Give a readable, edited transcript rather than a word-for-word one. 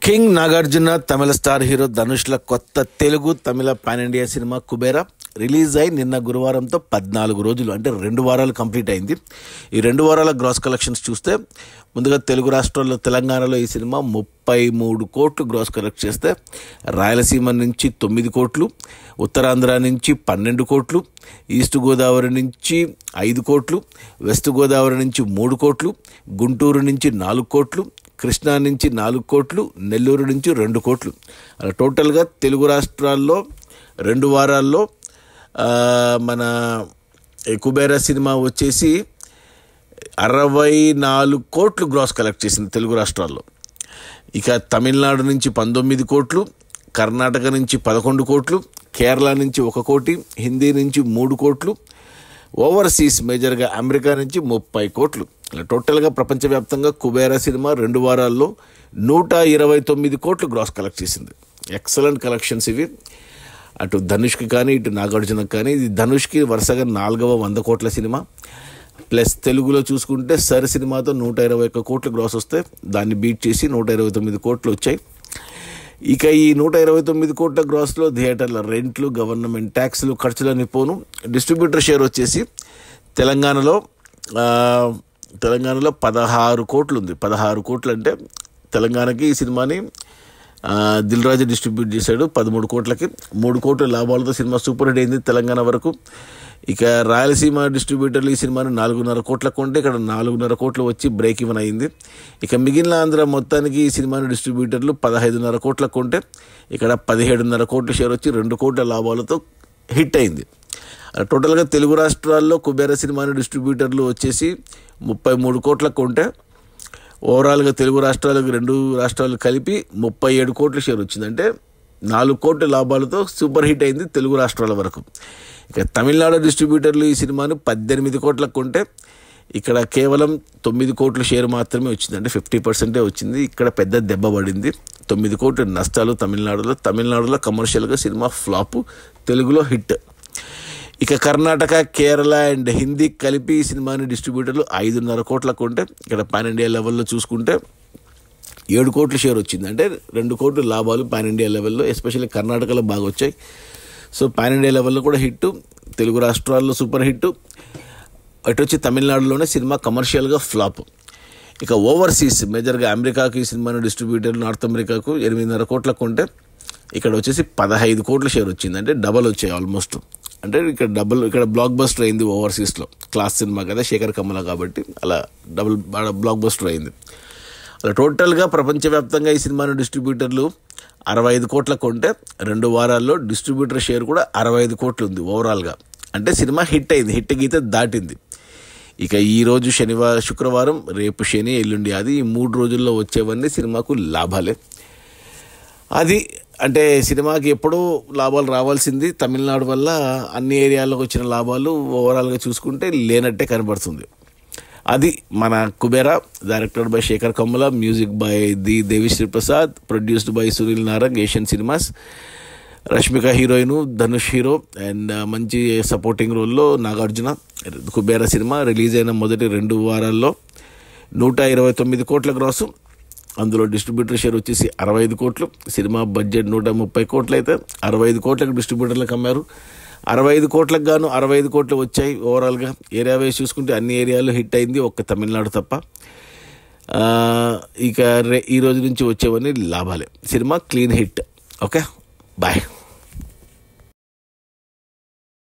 King Nagarjuna, తమిళ star hero ధనుష్ల కొత్త తెలుగు తమిళ pan India cinema Kubera release అయి నిన్న గురువారంతో 14 రోజులు అంటే 2 వారాలు కంప్లీట్ అయింది. ఈ 2 వారాల గ్రాస్ కలెక్షన్స్ చూస్తే ముందుగా తెలుగు రాష్ట్రాల్లో తెలంగాణలో ఈ సినిమా 33 కోట్లు గ్రాస్ కలెక్ట్ చేస్తే, రాయలసీమ నుంచి 9 కోట్లు, ఉత్తరాంధ్ర నుంచి 12 కోట్లు, ఈస్ట్ గోదావరి నుంచి 5 కోట్లు, వెస్ట్ గోదావరి నుంచి 3 కోట్లు, గుంటూరు నుంచి 4 కోట్లు, కృష్ణా నుంచి 4 కోట్లు, నెల్లూరు నుంచి 2 కోట్లు. అలా టోటల్గా తెలుగు రాష్ట్రాల్లో 2 వారాల్లో మన కుబేరా సినిమా వచ్చేసి 64 కోట్లు గ్రాస్ కలెక్ట్ చేసింది తెలుగు రాష్ట్రాల్లో. ఇక తమిళనాడు నుంచి 19 కోట్లు, కర్ణాటక నుంచి 11 కోట్లు, కేరళ నుంచి 1 కోటి, హిందీ నుంచి 3 కోట్లు, ఓవర్సీస్ మేజర్గా అమెరికా నుంచి 30 కోట్లు. టోటల్గా ప్రపంచవ్యాప్తంగా కుబేరా సినిమా 2 వారాల్లో 129 కోట్లు గ్రాస్ కలెక్ట్ చేసింది. ఎక్సలెంట్ కలెక్షన్స్ ఇవి. అటు ధనుష్కి కానీ ఇటు నాగార్జునకి కానీ. ఇది ధనుష్కి వరుసగా 4వ 100 కోట్ల సినిమా. ప్లస్ తెలుగులో చూసుకుంటే సర్ సినిమాతో 121 కోట్లు గ్రాస్ వస్తే దాన్ని బీట్ చేసి 129 కోట్లు వచ్చాయి. ఇక ఈ 129 కోట్ల గ్రాస్లో థియేటర్ల రెంట్లు, గవర్నమెంట్ ట్యాక్స్లు, ఖర్చులన్నీ పోను. డిస్ట్రిబ్యూటర్ షేర్ వచ్చేసి తెలంగాణలో 16 కోట్లు ఉంది. 16 కోట్లు అంటే తెలంగాణకి ఈ సినిమాని దిల్ రాజు డిస్ట్రిబ్యూట్ చేశాడు 13 కోట్లకి. 3 కోట్ల లాభాలతో సినిమా సూపర్ హిట్ అయింది తెలంగాణ వరకు. ఇక రాయలసీమ డిస్ట్రిబ్యూటర్లు ఈ సినిమాని 4.5 కోట్లకు కొంటే ఇక్కడ 4.5 కోట్లు వచ్చి బ్రేక్ ఈవెన్ అయింది. ఇక మిగిలిన ఆంధ్ర మొత్తానికి ఈ సినిమాని డిస్ట్రిబ్యూటర్లు 15.5 కోట్లకు కొంటే ఇక్కడ 17.5 కోట్ల షేర్ వచ్చి 2 కోట్ల లాభాలతో హిట్ అయింది. టోటల్గా తెలుగు రాష్ట్రాల్లో కుబేరా సినిమాని డిస్ట్రిబ్యూటర్లు వచ్చేసి 33 కోట్లకు కొంటే ఓవరాల్గా తెలుగు రాష్ట్రాలకు 2 రాష్ట్రాలు కలిపి 37 కోట్ల షేర్ వచ్చింది. అంటే 4 కోట్ల లాభాలతో సూపర్ హిట్ అయింది తెలుగు రాష్ట్రాల వరకు. ఇక తమిళనాడు డిస్ట్రిబ్యూటర్లు ఈ సినిమాను 18 కోట్లకు కొంటే ఇక్కడ కేవలం 9 కోట్ల షేర్ మాత్రమే వచ్చింది. అంటే 50% వచ్చింది. ఇక్కడ పెద్ద దెబ్బ పడింది. 9 కోట్ల నష్టాలు తమిళనాడులో కమర్షియల్గా సినిమా ఫ్లాప్, తెలుగులో హిట్. ఇక కర్ణాటక, కేరళ అండ్ హిందీ కలిపి ఈ సినిమాని డిస్ట్రిబ్యూటర్లు 5.5 కోట్లకు కొంటే ఇక్కడ పాన్ ఇండియా లెవెల్లో చూసుకుంటే 7 కోట్ల షేర్ వచ్చింది. అంటే 2 కోట్ల లాభాలు పాన్ ఇండియా లెవెల్లో, ఎస్పెషల్లీ కర్ణాటకలో బాగా వచ్చాయి. సో పాన్ ఇండియా లెవెల్లో కూడా హిట్, తెలుగు రాష్ట్రాల్లో సూపర్ హిట్. అటు వచ్చి తమిళనాడులోనే సినిమా కమర్షియల్గా ఫ్లాప్. ఇక ఓవర్సీస్ మేజర్గా అమెరికాకు ఈ సినిమాను డిస్ట్రిబ్యూటర్లు నార్త్ అమెరికాకు 8.5 కోట్లకు కొంటే ఇక్కడ వచ్చేసి 15 కోట్ల షేర్ వచ్చింది. అంటే డబల్ వచ్చాయి ఆల్మోస్ట్. అంటే ఇక్కడ బ్లాక్ బస్టర్ అయింది ఓవర్సీస్లో. క్లాస్ సినిమా కదా, శేఖర్ కమల కాబట్టి అలా బ్లాక్ బస్టర్ అయింది. అలా టోటల్గా ప్రపంచవ్యాప్తంగా ఈ సినిమాను డిస్ట్రిబ్యూటర్లు 65 కోట్లకు కొంటే 2 వారాల్లో డిస్ట్రిబ్యూటర్ షేర్ కూడా 65 కోట్లు ఉంది ఓవరాల్గా. అంటే సినిమా హిట్ అయింది, హిట్ గీత దాటింది. ఇక ఈరోజు శుక్రవారం, రేపు శని, ఎల్లుండి అది, ఈ 3 రోజుల్లో వచ్చేవన్నీ సినిమాకు లాభాలే. అది అంటే సినిమాకి ఎప్పుడూ లాభాలు రావాల్సింది. తమిళనాడు వల్ల అన్ని ఏరియాల్లోకి వచ్చిన లాభాలు ఓవరాల్గా చూసుకుంటే లేనట్టే కనబడుతుంది. అది మన Kubera. Directed by Sekhar Kammula, music by Devi Sri Prasad, produced by Sunil Narang, Asian cinemas. Rashmika heroine, Dhanush hero and మంచి సపోర్టింగ్ రోల్లో నాగార్జున. కుబేరా సినిమా రిలీజ్ అయిన మొదటి 2 వారాల్లో 129 కోట్ల గ్రాసు. అందులో డిస్ట్రిబ్యూటర్ షేర్ వచ్చేసి 65 కోట్లు. సినిమా బడ్జెట్ 130 కోట్లు అయితే 65 కోట్లకు డిస్ట్రిబ్యూటర్లకు అమ్మారు. 65 కోట్లకు గాను 65 కోట్లు వచ్చాయి ఓవరాల్గా. ఏరియా వైజ్ చూసుకుంటే అన్ని ఏరియాల్లో హిట్ అయింది, ఒక్క తమిళనాడు తప్ప. ఇక ఈ రోజు నుంచి వచ్చేవన్నీ లాభాలే. Cinema clean hit. Okay, bye.